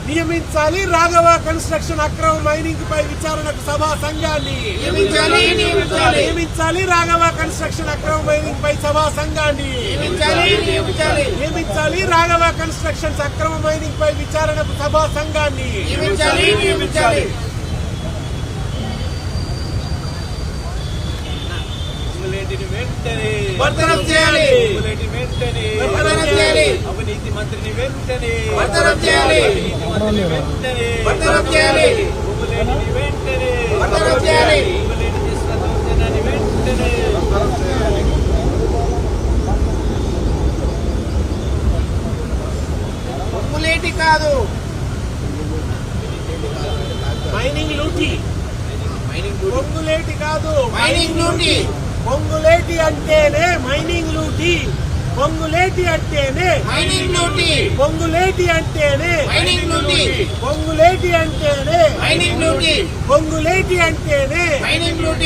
నియమించాలి Raghava construction అక్రమ mining పై విచారణకు సభా సంఘాన్ని నియమించాలి రాఘవ కన్స్ట్రక్షన్ అక్రమ మైనింగ్ పై సభా సంఘాన్ని నియమించాలి రాఘవ కన్స్ట్రక్షన్స్ అక్రమ మైనింగ్ పై విచారణకు సభా సంఘాన్ని వెంటనే అవినీతి మంత్రిని వెంటనే పొంగులేటి కాదు మైనింగ్ లూటీ పొంగులేటి కాదు మైనింగ్ లూటీ పొంగులేటి అంటేనే మైనింగ్ లూటీ పొంగులేటి అంటేనే మైనింగ్ లూటీ పొంగులేటి అంటేనే మైనింగ్ లూటీ పొంగులేటి అంటేనే మైనింగ్ లూటీ పొంగులేటి అంటేనే మైనింగ్ లూటీ